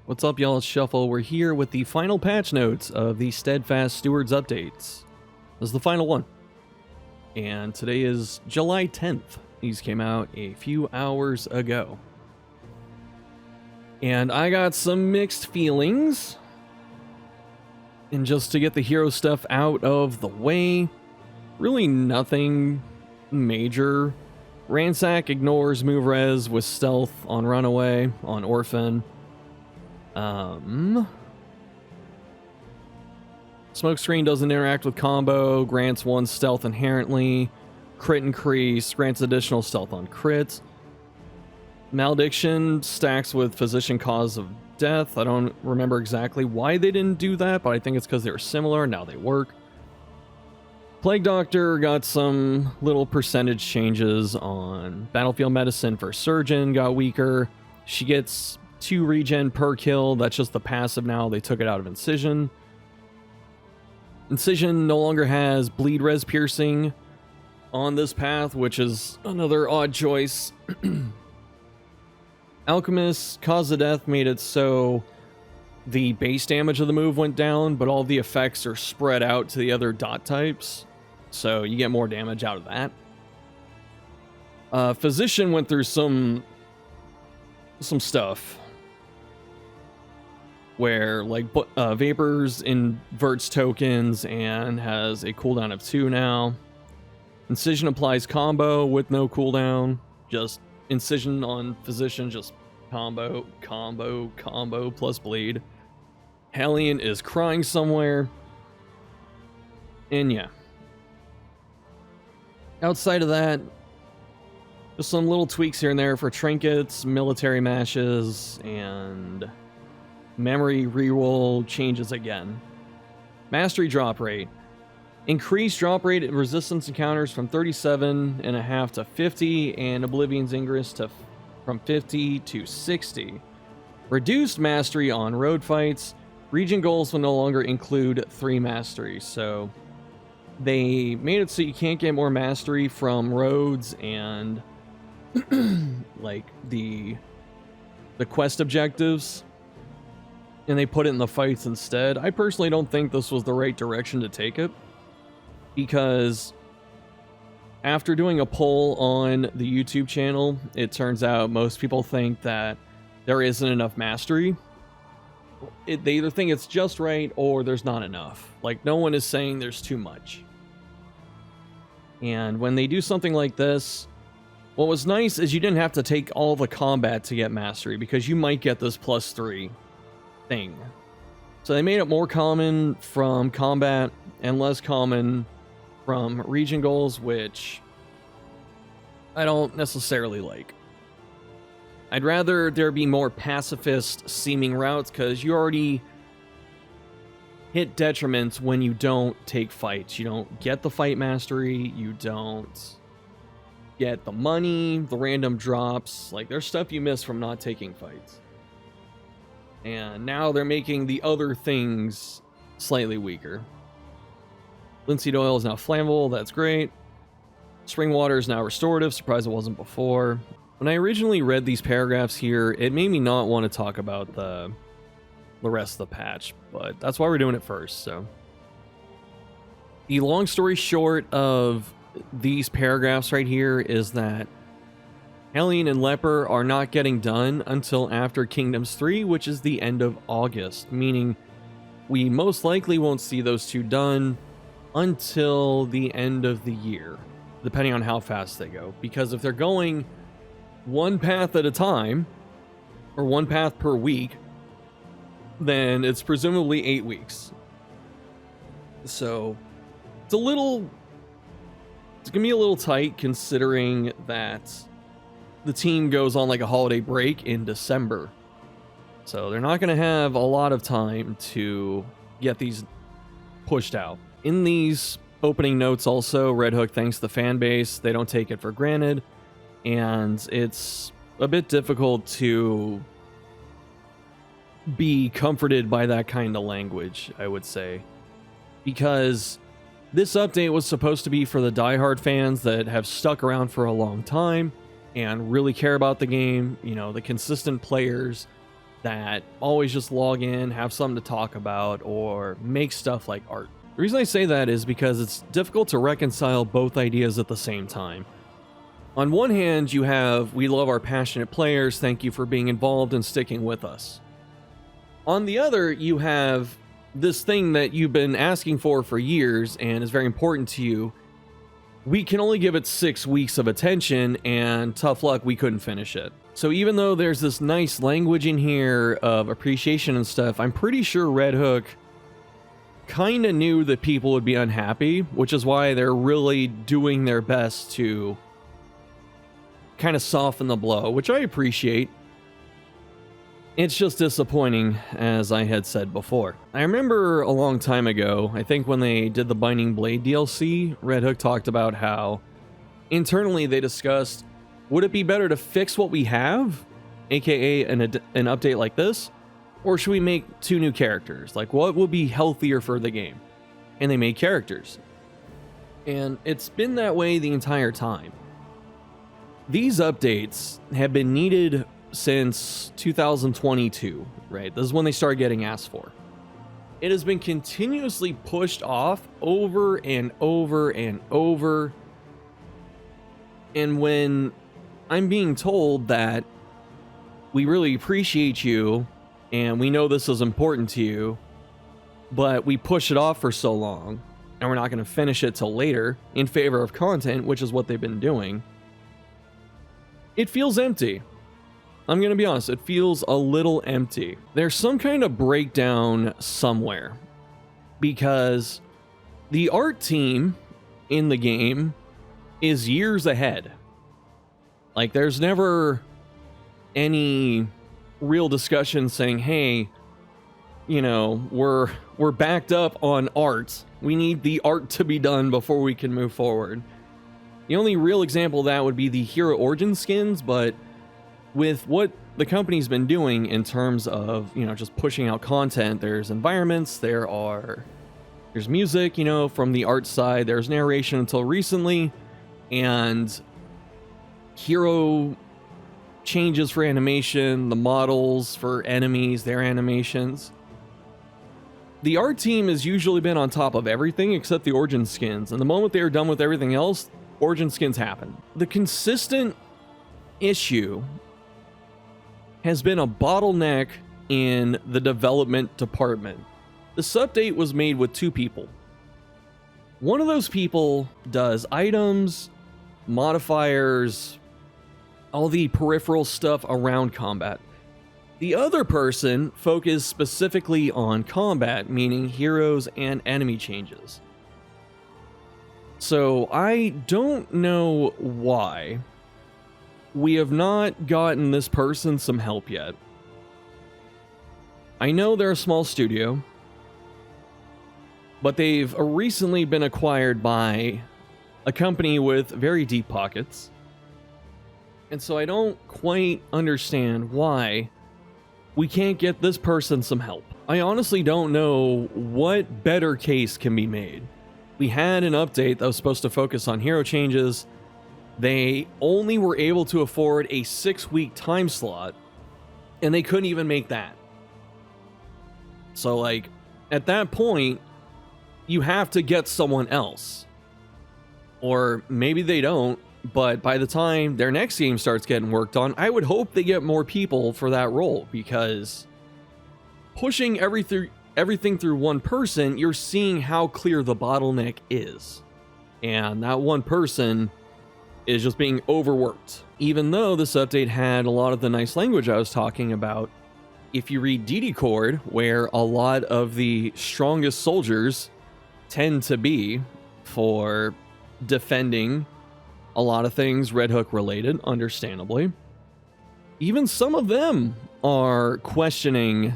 What's up, y'all? It's Shuffle. We're here with the final patch notes of the Steadfast Stewards updates. This is the final one. And today is July 10th. These came out a few hours ago. And I got some mixed feelings. And just to get the hero stuff out of the way, really nothing major. Ransack ignores move res with stealth on Runaway, on Orphan. Smokescreen doesn't interact with combo, grants 1 stealth inherently, crit increase, grants additional stealth on crits. Malediction stacks with Physician Cause of Death. I don't remember exactly why they didn't do that, but I think it's because they were similar, now they work. Plague Doctor got some little percentage changes on Battlefield Medicine for Surgeon, got weaker. She gets 2 regen per kill. That's just the passive now. They took it out of Incision. Incision no longer has bleed res piercing on this path, which is another odd choice. Alchemist Cause of Death made it so the base damage of the move went down, but all the effects are spread out to the other dot types, so you get more damage out of that. Physician went through some stuff where, like, Vapors inverts tokens and has a cooldown of 2 now. Incision applies combo with no cooldown. Just Incision on Physician, just combo plus bleed. Hellion is crying somewhere. And yeah. Outside of that, just some little tweaks here and there for trinkets, military mashes, and memory reroll changes again. Mastery drop rate. Increased drop rate at resistance encounters from 37.5 to 50, and Oblivion's Ingress from 50 to 60. Reduced mastery on road fights. Region goals will no longer include 3 masteries, so they made it so you can't get more mastery from roads and like the quest objectives, and they put it in the fights instead. I personally don't think this was the right direction to take it, because after doing a poll on the YouTube channel, it turns out most people think that there isn't enough mastery. They either think it's just right or there's not enough. Like, no one is saying there's too much. And when they do something like this, what was nice is you didn't have to take all the combat to get mastery, because you might get this +3 thing. So they made it more common from combat and less common from region goals, which I don't necessarily like. I'd rather there be more pacifist seeming routes, because you already hit detriments when you don't take fights. You don't get the fight mastery, you don't get the money, the random drops. Like, there's stuff you miss from not taking fights. And now they're making the other things slightly weaker. Linseed oil is now flammable, that's great. Spring water is now restorative, surprised it wasn't before. When I originally read these paragraphs here, it made me not want to talk about the rest of the patch, but that's why we're doing it first. So the long story short of these paragraphs right here is that Hellion and Leper are not getting done until after Kingdoms 3, which is the end of August, meaning we most likely won't see those two done until the end of the year, depending on how fast they go. Because if they're going one path at a time, or one path per week, then it's presumably 8 weeks. So it's gonna be a little tight, considering that the team goes on like a holiday break in December. So they're not gonna have a lot of time to get these pushed out. In these opening notes also, Red Hook thanks the fan base. They don't take it for granted, and it's a bit difficult to be comforted by that kind of language, I would say, because this update was supposed to be for the diehard fans that have stuck around for a long time and really care about the game, you know, the consistent players that always just log in, have something to talk about, or make stuff like art. The reason I say that is because it's difficult to reconcile both ideas at the same time. On one hand, you have, we love our passionate players, thank you for being involved and sticking with us. On the other, you have this thing that you've been asking for years and is very important to you. We can only give it 6 weeks of attention, and tough luck, we couldn't finish it. So even though there's this nice language in here of appreciation and stuff, I'm pretty sure Red Hook kind of knew that people would be unhappy, which is why they're really doing their best to kind of soften the blow, which I appreciate. It's just disappointing, as I had said before. I remember a long time ago, I think when they did the Binding Blade DLC, Red Hook talked about how internally they discussed, would it be better to fix what we have, aka an update like this, or should we make 2 new characters? Like, what would be healthier for the game? And they made characters. And it's been that way the entire time. These updates have been needed since 2022, right? This is when they started getting asked for. It has been continuously pushed off over and over and over. And when I'm being told that we really appreciate you and we know this is important to you, but we push it off for so long and we're not going to finish it till later in favor of content, which is what they've been doing, it feels empty. I'm going to be honest, it feels a little empty. There's some kind of breakdown somewhere because the art team in the game is years ahead. Like, there's never any real discussion saying, hey, you know, we're backed up on art. We need the art to be done before we can move forward. The only real example of that would be the hero origin skins, but with what the company's been doing in terms of, you know, just pushing out content, there's environments, there's music, you know, from the art side, there's narration until recently, and hero changes for animation, the models for enemies, their animations. The art team has usually been on top of everything except the origin skins, and the moment they are done with everything else, origin skins happen. The consistent issue has been a bottleneck in the development department. The update was made with 2 people. One of those people does items, modifiers, all the peripheral stuff around combat. The other person focused specifically on combat, meaning heroes and enemy changes. So I don't know why we have not gotten this person some help yet. I know they're a small studio, but they've recently been acquired by a company with very deep pockets. And so I don't quite understand why we can't get this person some help. I honestly don't know what better case can be made. We had an update that was supposed to focus on hero changes. They only were able to afford a 6-week time slot, and they couldn't even make that. So, like, at that point, you have to get someone else. Or maybe they don't, but by the time their next game starts getting worked on, I would hope they get more people for that role, because pushing everything through one person, you're seeing how clear the bottleneck is. And that one person is just being overworked. Even though this update had a lot of the nice language I was talking about, if you read DD Cord, where a lot of the strongest soldiers tend to be for defending a lot of things Red Hook related, understandably, even some of them are questioning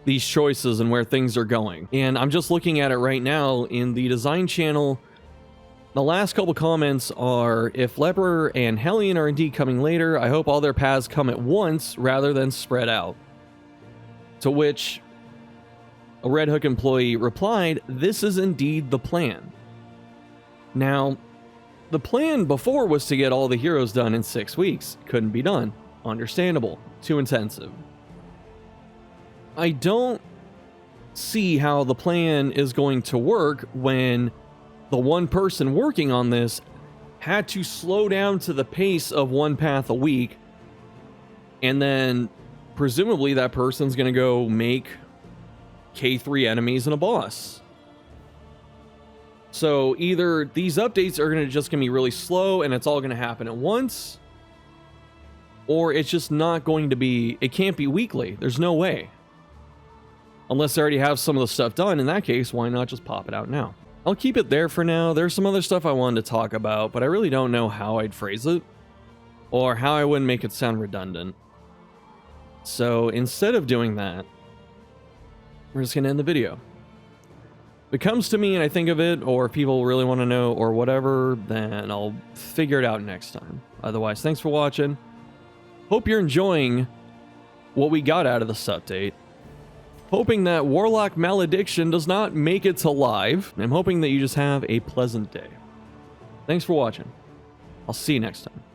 these choices and where things are going. And I'm just looking at it right now in the design channel. The last couple comments are, if Leper and Hellion are indeed coming later, I hope all their paths come at once rather than spread out. To which a Red Hook employee replied, this is indeed the plan. Now, the plan before was to get all the heroes done in 6 weeks. Couldn't be done. Understandable. Too intensive. I don't see how the plan is going to work when the one person working on this had to slow down to the pace of one path a week, and then presumably that person's going to go make K3 enemies and a boss. So either these updates are going to be really slow and it's all going to happen at once, or it's just not going to be, it can't be weekly. There's no way. Unless they already have some of the stuff done. In that case, why not just pop it out now? I'll keep it there for now. There's some other stuff I wanted to talk about, but I really don't know how I'd phrase it or how I wouldn't make it sound redundant. So instead of doing that, we're just going to end the video. If it comes to me and I think of it, or if people really want to know or whatever, then I'll figure it out next time. Otherwise, thanks for watching. Hope you're enjoying what we got out of this update. Hoping that Warlock Malediction does not make it to live. I'm hoping that you just have a pleasant day. Thanks for watching. I'll see you next time.